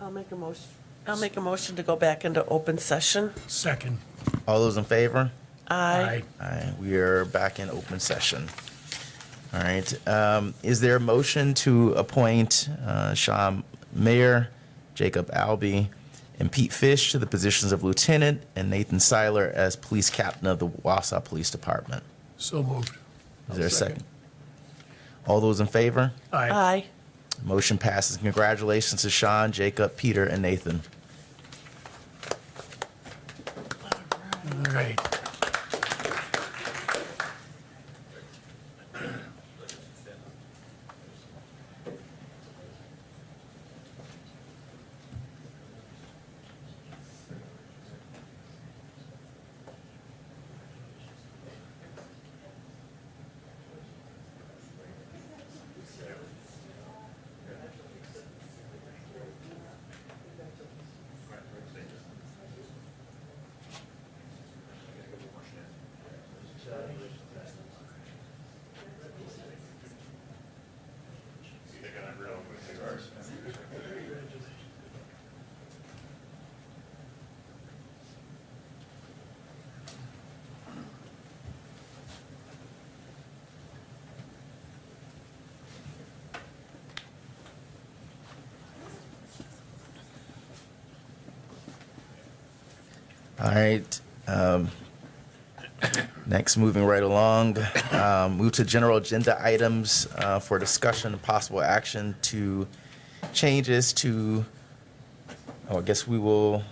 I'll make a motion. I'll make a motion to go back into open session. Second. All those in favor? Aye. Aye. We are back in open session. All right. Is there a motion to appoint Sean Mayer, Jacob Albee, and Pete Fish to the positions of lieutenant and Nathan Seiler as police captain of the Wausau Police Department? So moved. Is there a second? All those in favor? Aye. Aye. Motion passes. Congratulations to Sean, Jacob, Peter, and Nathan. All right. All right. Next, moving right along, move to general agenda items for discussion and possible action to changes to, I guess we will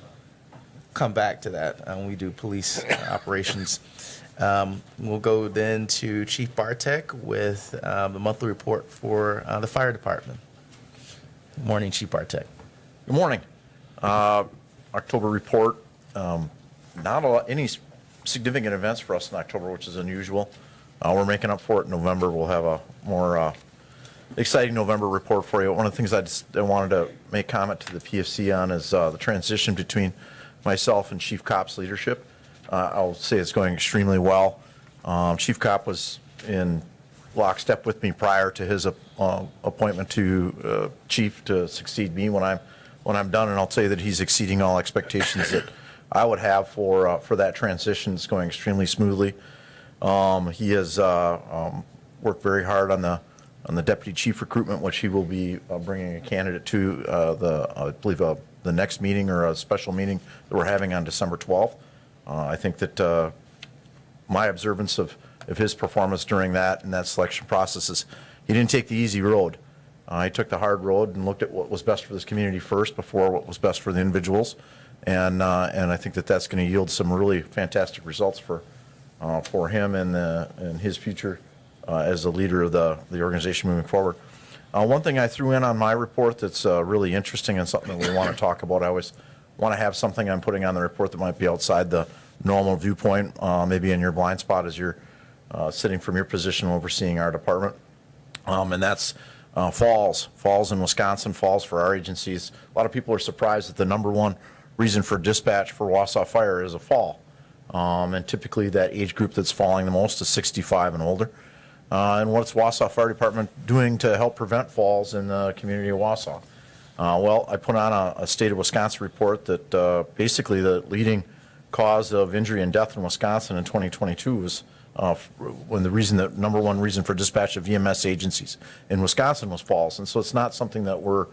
come back to that when we do police operations. We'll go then to Chief Bartek with the monthly report for the fire department. Good morning, Chief Bartek. Good morning. October report. Not any significant events for us in October, which is unusual. We're making up for it in November. We'll have a more exciting November report for you. One of the things I wanted to make comment to the PFC on is the transition between myself and Chief Kopp's leadership. I'll say it's going extremely well. Chief Kopp was in lockstep with me prior to his appointment to chief to succeed me when I'm done, and I'll tell you that he's exceeding all expectations that I would have for that transition. It's going extremely smoothly. He has worked very hard on the deputy chief recruitment, which he will be bringing a candidate to I believe the next meeting or a special meeting that we're having on December 12th. I think that my observance of his performance during that and that selection process is he didn't take the easy road. He took the hard road and looked at what was best for this community first before what was best for the individuals. And I think that that's going to yield some really fantastic results for him and his future as a leader of the organization moving forward. One thing I threw in on my report that's really interesting and something that we want to talk about, I always want to have something I'm putting on the report that might be outside the normal viewpoint, maybe in your blind spot as you're sitting from your position overseeing our department. And that's falls in Wisconsin, falls for our agencies. A lot of people are surprised that the number one reason for dispatch for Wausau Fire is a fall. And typically that age group that's falling the most is 65 and older. And what's Wausau Fire Department doing to help prevent falls in the community of Wausau? Well, I put on a state of Wisconsin report that basically the leading cause of injury and death in Wisconsin in 2022 was when the number one reason for dispatch of EMS agencies in Wisconsin was falls. And so it's not something that we're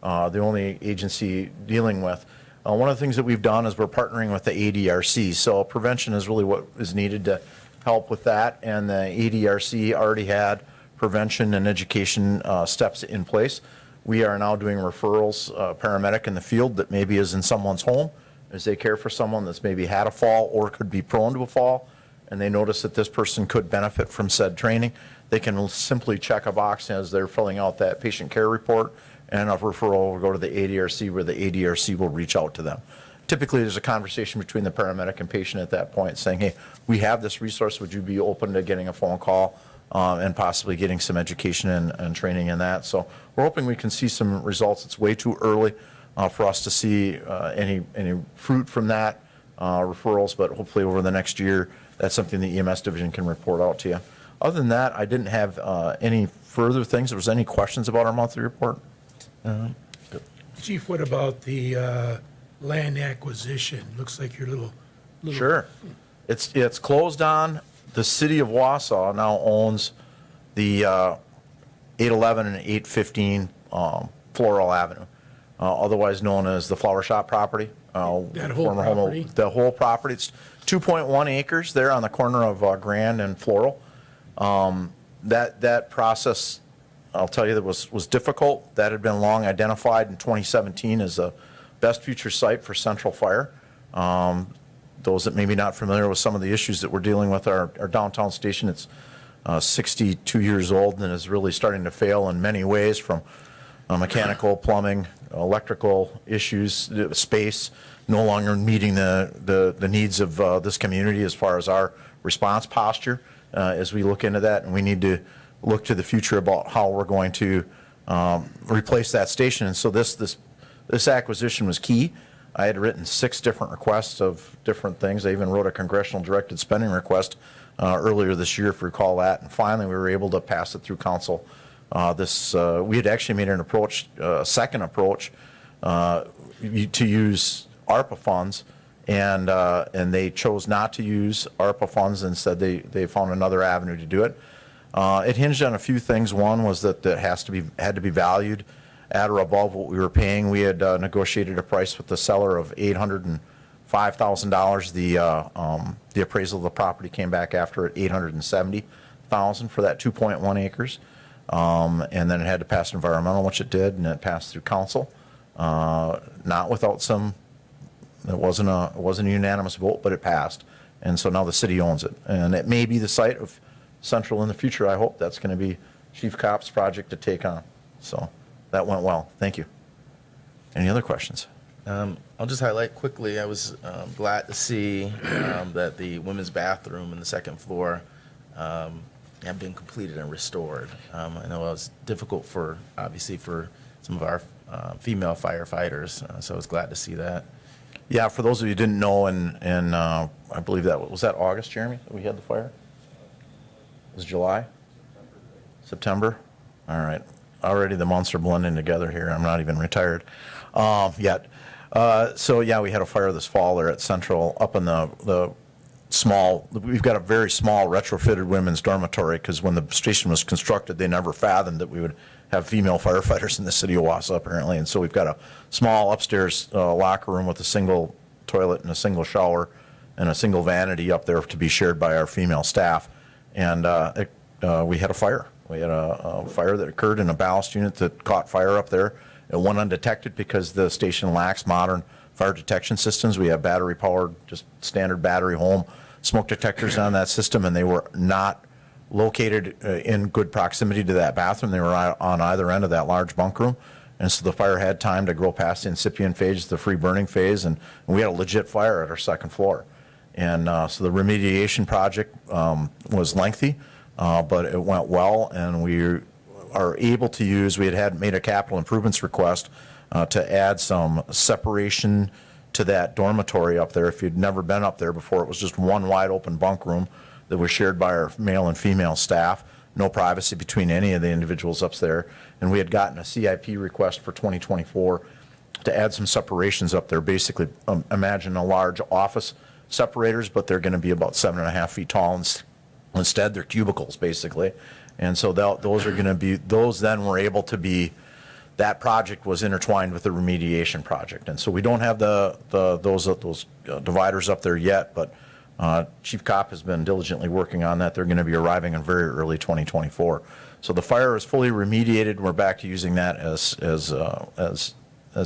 the only agency dealing with. One of the things that we've done is we're partnering with the ADRC. So prevention is really what is needed to help with that. And the ADRC already had prevention and education steps in place. We are now doing referrals, paramedic in the field that maybe is in someone's home as they care for someone that's maybe had a fall or could be prone to a fall, and they notice that this person could benefit from said training. They can simply check a box as they're filling out that patient care report, and a referral will go to the ADRC where the ADRC will reach out to them. Typically, there's a conversation between the paramedic and patient at that point saying, hey, we have this resource. Would you be open to getting a phone call and possibly getting some education and training in that? So we're hoping we can see some results. It's way too early for us to see any fruit from that referrals, but hopefully over the next year, that's something the EMS division can report out to you. Other than that, I didn't have any further things. If there was any questions about our monthly report? Good. Chief, what about the land acquisition? Looks like your little. Sure. It's closed on. The city of Wausau now owns the 811 and 815 Floral Avenue, otherwise known as the Flower Shop property. That whole former home of- property? The whole property. It's 2.1 acres there on the corner of Grand and Floral. That process, I'll tell you, that was difficult. That had been long identified in 2017 as a best future site for central fire. Those that may be not familiar with some of the issues that we're dealing with, our downtown station, it's 62 years old and is really starting to fail in many ways, from mechanical, plumbing, electrical issues, space, no longer meeting the needs of this community as far as our response posture as we look into that. And we need to look to the future about how we're going to replace that station. And so this acquisition was key. I had written 6 different requests of different things. I even wrote a congressional directed spending request earlier this year, if you recall that. And finally, we were able to pass it through council. We had actually made an approach, a second approach, to use ARPA funds, and they chose not to use ARPA funds. Instead, they found another avenue to do it. It hinged on a few things. One was that it had to be valued at or above what we were paying. We had negotiated a price with the seller of $805,000. The appraisal of the property came back after at $870,000 for that 2.1 acres. And then it had to pass environmental, which it did, and it passed through council. Not without some, it wasn't a unanimous vote, but it passed. And so now the city owns it. And it may be the site of Central in the future. I hope that's going to be Chief Kopp's project to take on. So that went well. Thank you. Any other questions? I'll just highlight quickly, I was glad to see that the women's bathroom in the second floor have been completed and restored. I know it was difficult obviously for some of our female firefighters, so I was glad to see that. Yeah, for those of you who didn't know, and I believe was that August, Jeremy, that we had the fire? It was July? September? All right. Already the months are blending together here. I'm not even retired yet. So yeah, we had a fire this fall there at Central up in the small, we've got a very small retrofitted women's dormitory, because when the station was constructed, they never fathomed that we would have female firefighters in the city of Wausau, apparently. And so we've got a small upstairs locker room with a single toilet and a single shower and a single vanity up there to be shared by our female staff. And we had a fire. We had a fire that occurred in a ballast unit that caught fire up there. It went undetected because the station lacks modern fire detection systems. We have battery-powered, just standard battery home smoke detectors on that system, and they were not located in good proximity to that bathroom. They were on either end of that large bunk room. And so the fire had time to grow past the incipient phase, the free burning phase, and we had a legit fire at our second floor. And so the remediation project was lengthy, but it went well, and we are able to use, we had made a capital improvements request to add some separation to that dormitory up there. If you'd never been up there before, it was just one wide open bunk room that was shared by our male and female staff. No privacy between any of the individuals up there. And we had gotten a CIP request for 2024 to add some separations up there. Basically, imagine a large office separators, but they're going to be about 7.5 feet tall. Instead, they're cubicles, basically. And so those are going to be, those then were able to be, that project was intertwined with the remediation project. And so we don't have those dividers up there yet, but Chief Kopp has been diligently working on that. They're going to be arriving in very early 2024. So the fire is fully remediated. We're back to using that as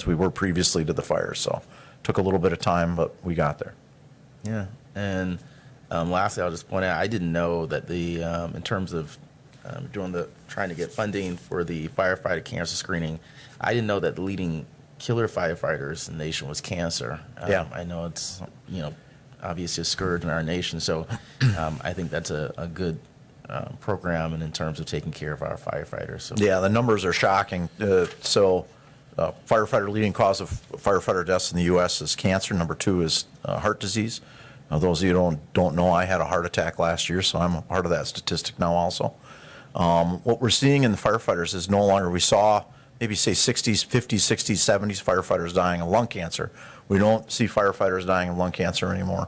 we were previously to the fire. So took a little bit of time, but we got there. Yeah, and lastly, I'll just point out, I didn't know that in terms of trying to get funding for the firefighter cancer screening, I didn't know that the leading killer firefighters in the nation was cancer. Yeah. I know it's, obviously a scourge in our nation, so I think that's a good program, and in terms of taking care of our firefighters. So. Yeah, the numbers are shocking. Firefighter leading cause of firefighter deaths in the U.S. is cancer. Number 2 is heart disease. Those of you who don't know, I had a heart attack last year, so I'm a part of that statistic now also. What we're seeing in the firefighters is no longer, we saw maybe say 60s, 50s, 60s, 70s firefighters dying of lung cancer. We don't see firefighters dying of lung cancer anymore.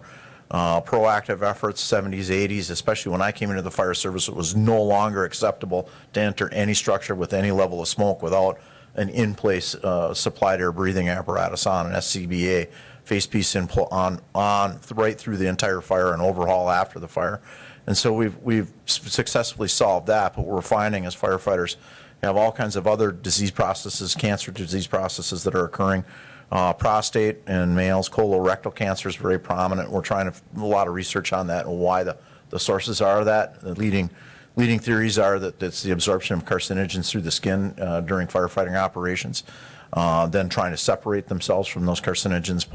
Proactive efforts, 70s, 80s, especially when I came into the fire service, it was no longer acceptable to enter any structure with any level of smoke without an in-place supplied air breathing apparatus on, an SCBA, face piece on right through the entire fire and overhaul after the fire. And so we've successfully solved that, but what we're finding as firefighters have all kinds of other disease processes, cancer disease processes that are occurring. Prostate in males, colorectal cancer is very prominent. We're trying to do a lot of research on that and why the sources are of that. The leading theories are that it's the absorption of carcinogens through the skin during firefighting operations, then trying to separate themselves from those carcinogens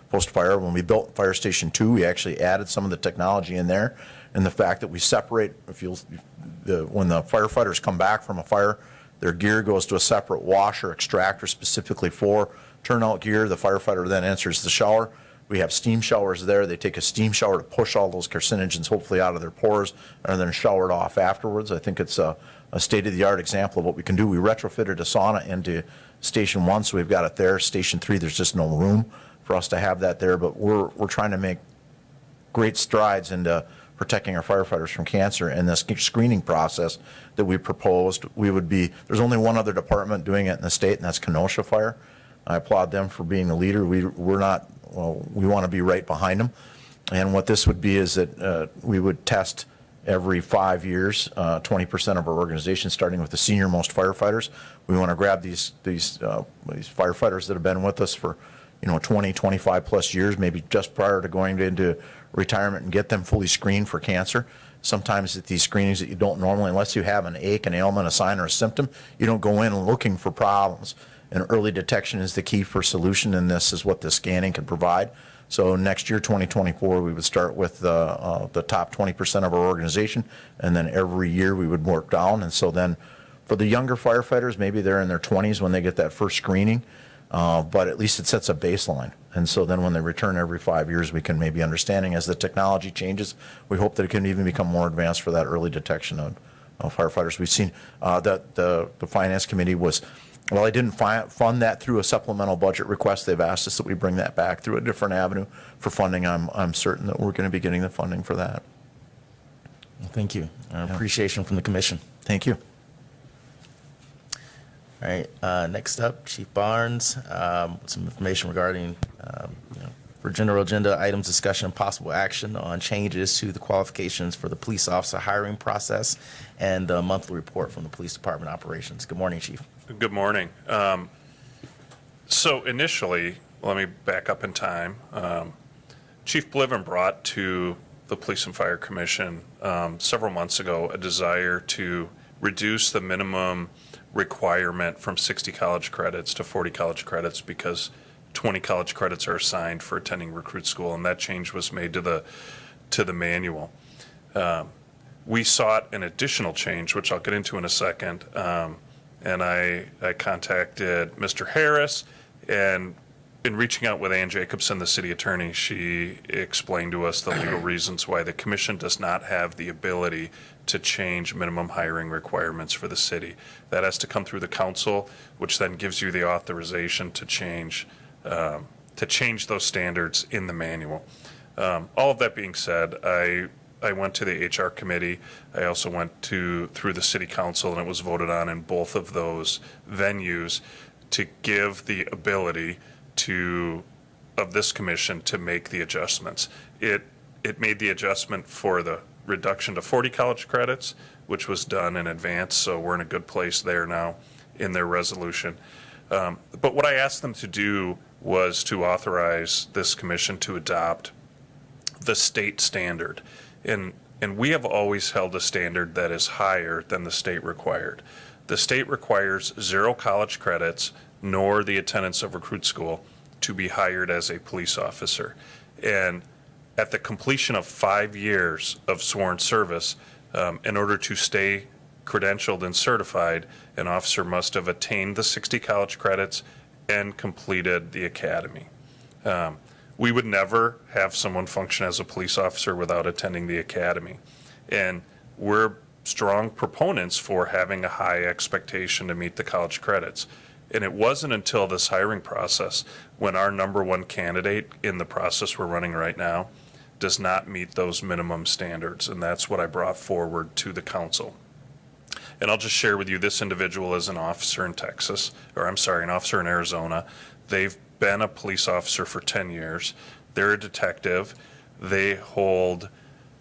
post-fire. When we built Fire Station 2, we actually added some of the technology in there, and the fact that we separate, when the firefighters come back from a fire, their gear goes to a separate washer extractor specifically for turnout gear. The firefighter then enters the shower. We have steam showers there. They take a steam shower to push all those carcinogens hopefully out of their pores and then showered off afterwards. I think it's a state-of-the-art example of what we can do. We retrofitted a sauna into Station 1, so we've got it there. Station 3, there's just no room for us to have that there, but we're trying to make great strides into protecting our firefighters from cancer. And this screening process that we proposed, there's only one other department doing it in the state, and that's Kenosha Fire. I applaud them for being the leader. We want to be right behind them. And what this would be is that we would test every 5 years, 20% of our organization, starting with the senior most firefighters. We want to grab these firefighters that have been with us for 20, 25 plus years, maybe just prior to going into retirement, and get them fully screened for cancer. Sometimes at these screenings that you don't normally, unless you have an ache, an ailment, a sign, or a symptom, you don't go in looking for problems. And early detection is the key for solution, and this is what the scanning can provide. So next year, 2024, we would start with the top 20% of our organization, and then every year we would work down. And so then for the younger firefighters, maybe they're in their 20s when they get that first screening, but at least it sets a baseline. And so then when they return every 5 years, we can maybe understanding as the technology changes, we hope that it can even become more advanced for that early detection of firefighters. We've seen that the Finance Committee was, well, I didn't fund that through a supplemental budget request. They've asked us that we bring that back through a different avenue for funding. I'm certain that we're going to be getting the funding for that. Well, thank you. Appreciation from the commission. Thank you. All right, next up, Chief Barnes, with some information regarding, for general agenda items, discussion and possible action on changes to the qualifications for the police officer hiring process and the monthly report from the police department operations. Good morning, Chief. Good morning. So initially, let me back up in time. Chief Bliven brought to the Police and Fire Commission several months ago a desire to reduce the minimum requirement from 60 college credits to 40 college credits because 20 college credits are assigned for attending recruit school, and that change was made to the manual. We sought an additional change, which I'll get into in a second, and I contacted Mr. Harris, and in reaching out with Ann Jacobson, the city attorney, she explained to us the legal reasons why the commission does not have the ability to change minimum hiring requirements for the city. That has to come through the council, which then gives you the authorization to change those standards in the manual. All of that being said, I went to the HR committee. I also went through the city council, and it was voted on in both of those venues to give the ability of this commission to make the adjustments. It made the adjustment for the reduction to 40 college credits, which was done in advance, so we're in a good place there now in their resolution. But what I asked them to do was to authorize this commission to adopt the state standard. And we have always held a standard that is higher than the state required. The state requires 0 college credits nor the attendance of recruit school to be hired as a police officer. And at the completion of 5 years of sworn service, in order to stay credentialed and certified, an officer must have attained the 60 college credits and completed the academy. We would never have someone function as a police officer without attending the academy. And we're strong proponents for having a high expectation to meet the college credits. And it wasn't until this hiring process when our number one candidate in the process we're running right now does not meet those minimum standards. And that's what I brought forward to the council. And I'll just share with you, this individual is an officer in Texas, or I'm sorry, an officer in Arizona. They've been a police officer for 10 years. They're a detective. They hold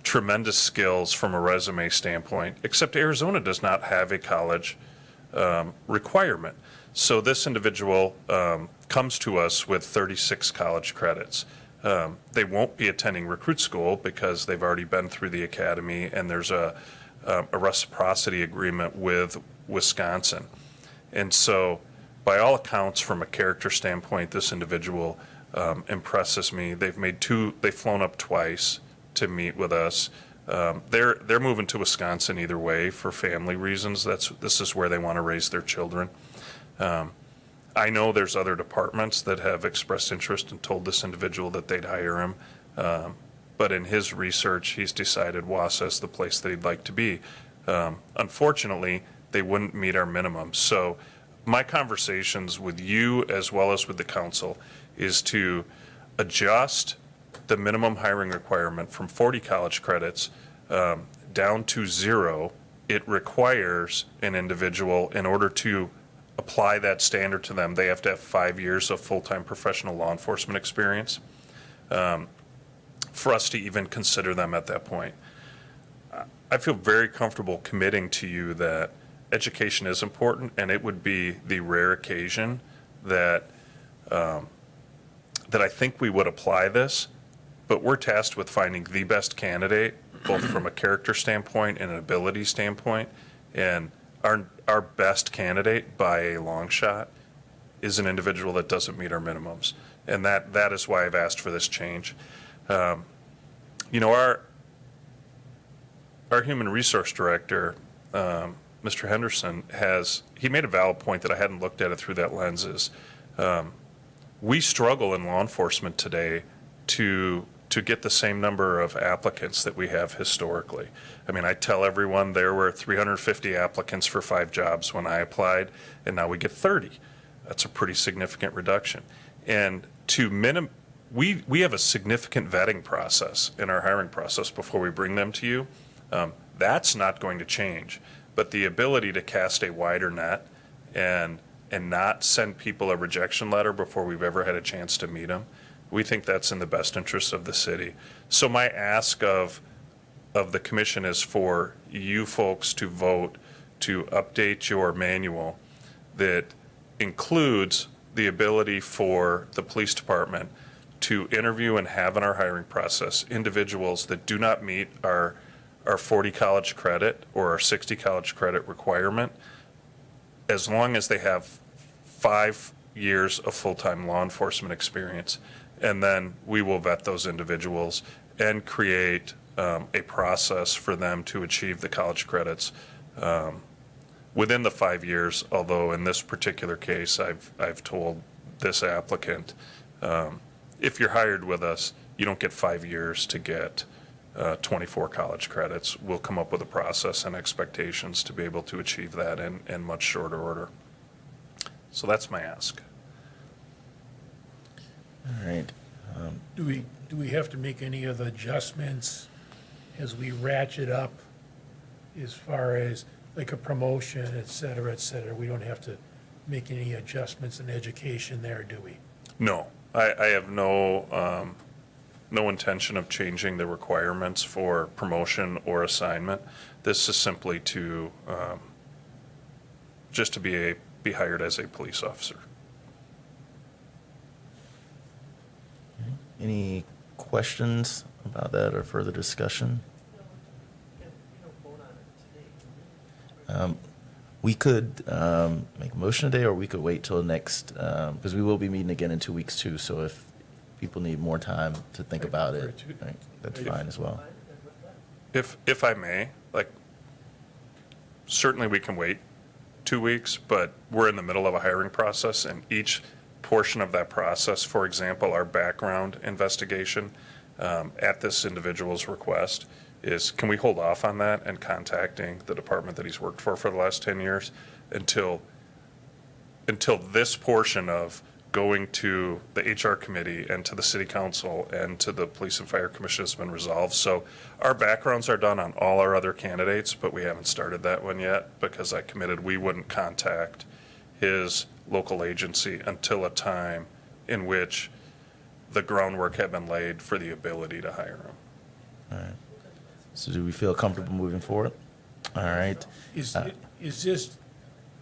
tremendous skills from a resume standpoint, except Arizona does not have a college requirement. So this individual comes to us with 36 college credits. They won't be attending recruit school because they've already been through the academy, and there's a reciprocity agreement with Wisconsin. And so by all accounts, from a character standpoint, this individual impresses me. They've flown up twice to meet with us. They're moving to Wisconsin either way for family reasons. This is where they want to raise their children. I know there's other departments that have expressed interest and told this individual that they'd hire him. But in his research, he's decided Wausau is the place that he'd like to be. Unfortunately, they wouldn't meet our minimum. So my conversations with you as well as with the council is to adjust the minimum hiring requirement from 40 college credits down to 0. It requires an individual, in order to apply that standard to them, they have to have 5 years of full-time professional law enforcement experience for us to even consider them at that point. I feel very comfortable committing to you that education is important, and it would be the rare occasion that I think we would apply this, but we're tasked with finding the best candidate, both from a character standpoint and an ability standpoint, and our best candidate by a long shot is an individual that doesn't meet our minimums, and that is why I've asked for this change. Our human resource director, Mr. Henderson, he made a valid point that I hadn't looked at it through that lens. Is we struggle in law enforcement today to get the same number of applicants that we have historically. I mean, I tell everyone there were 350 applicants for 5 jobs when I applied, and now we get 30. That's a pretty significant reduction. And we have a significant vetting process in our hiring process before we bring them to you. That's not going to change. But the ability to cast a wider net and not send people a rejection letter before we've ever had a chance to meet them, we think that's in the best interest of the city. So my ask of the commission is for you folks to vote to update your manual that includes the ability for the police department to interview and have in our hiring process individuals that do not meet our 40 college credit or our 60 college credit requirement, as long as they have 5 years of full-time law enforcement experience. And then we will vet those individuals and create a process for them to achieve the college credits within the 5 years. Although in this particular case, I've told this applicant, if you're hired with us, you don't get 5 years to get 24 college credits. We'll come up with a process and expectations to be able to achieve that in much shorter order. So that's my ask. All right. Do we have to make any of the adjustments as we ratchet up as far as like a promotion, et cetera, et cetera? We don't have to make any adjustments in education there, do we? No, I have no intention of changing the requirements for promotion or assignment. This is simply to just to be hired as a police officer. Any questions about that or further discussion? We could make a motion today, or we could wait till next, because we will be meeting again in 2 weeks too. So if people need more time to think about it, right, that's fine as well. If I may, certainly we can wait 2 weeks, but we're in the middle of a hiring process, and each portion of that process, for example, our background investigation at this individual's request, is can we hold off on that and contacting the department that he's worked for the last 10 years until this portion of going to the HR committee and to the city council and to the police and fire commission has been resolved. So our backgrounds are done on all our other candidates, but we haven't started that one yet because I committed we wouldn't contact his local agency until a time in which the groundwork had been laid for the ability to hire him. All right. So do we feel comfortable moving forward? All right. Is this,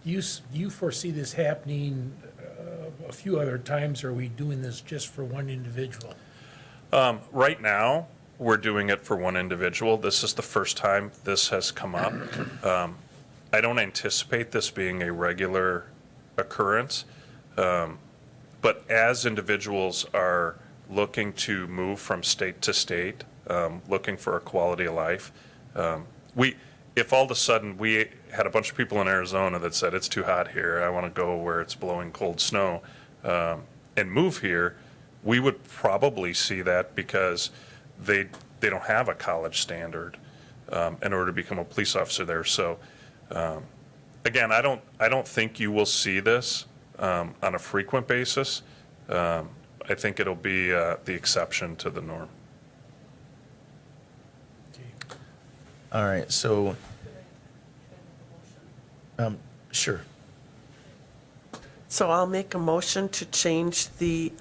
you foresee this happening a few other times, or are we doing this just for one individual? Right now, we're doing it for one individual. This is the first time this has come up. I don't anticipate this being a regular occurrence. But as individuals are looking to move from state to state, looking for a quality of life, if all of a sudden we had a bunch of people in Arizona that said, it's too hot here, I want to go where it's blowing cold snow, and move here, we would probably see that because they don't have a college standard in order to become a police officer there. So again, I don't think you will see this on a frequent basis. I think it'll be the exception to the norm. All right, so, sure. So I'll make a motion to change the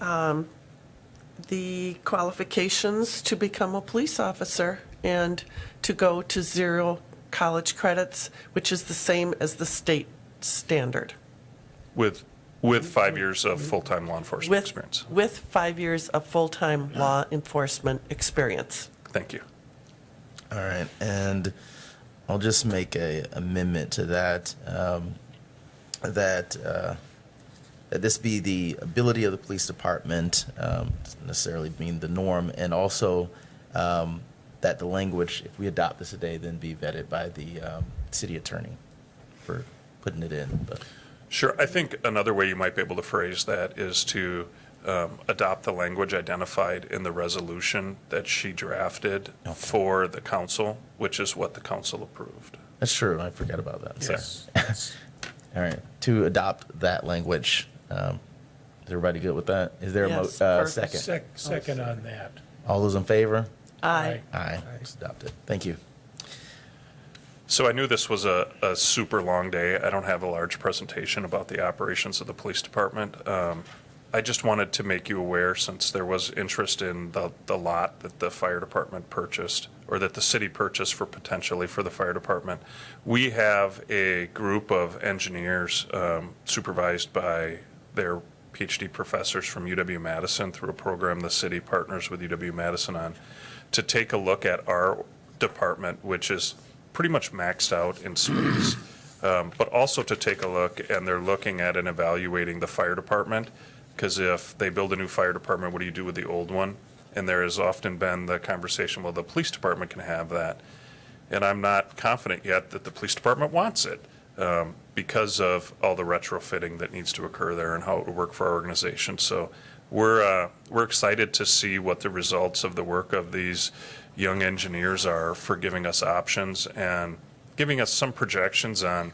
qualifications to become a police officer and to go to 0 college credits, which is the same as the state standard. With 5 years of full-time law enforcement experience. With 5 years of full-time law enforcement experience. Thank you. All right, and I'll just make a amendment to that, that this be the ability of the police department, doesn't necessarily being the norm, and also that the language, if we adopt this today, then be vetted by the city attorney for putting it in. But Sure. I think another way you might be able to phrase that is to adopt the language identified in the resolution that she drafted for the council, which is what the council approved. that's true, I forgot about that. Sorry. Yes. All right, to adopt that language. Is everybody good with that? Is there a Yes, perfect. second? Second on that. All those in favor? Aye. Aye, it's adopted. Thank you. So I knew this was a super long day. I don't have a large presentation about the operations of the police department. I just wanted to make you aware, since there was interest in the lot that the fire department purchased, or that the city purchased for potentially for the fire department. We have a group of engineers supervised by their Ph.D. professors from UW-Madison through a program the city partners with UW-Madison on, to take a look at our department, which is pretty much maxed out in space, but also to take a look, and they're looking at and evaluating the fire department, because if they build a new fire department, what do you do with the old one? And there has often been the conversation, well, the police department can have that. And I'm not confident yet that the police department wants it because of all the retrofitting that needs to occur there and how it would work for our organization. So we're excited to see what the results of the work of these young engineers are for giving us options and giving us some projections on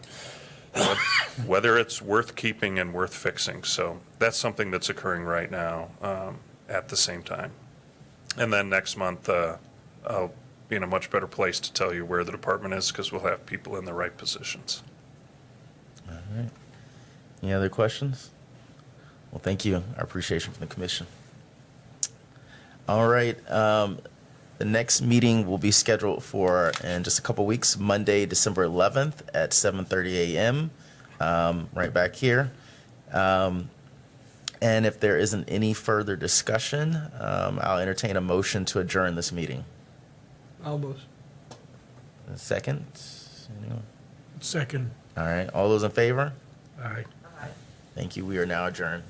whether it's worth keeping and worth fixing. So that's something that's occurring right now at the same time. And then next month, I'll be in a much better place to tell you where the department is, because we'll have people in the right positions. All right. Any other questions? Well, thank you. Our appreciation from the commission. All right. The next meeting will be scheduled for in just a couple weeks, Monday, December 11th at 7:30 a.m. Right back here. And if there isn't any further discussion, I'll entertain a motion to adjourn this meeting. Albus. Second? Anyone? Second. All right. All those in favor? Aye. Thank you. We are now adjourned.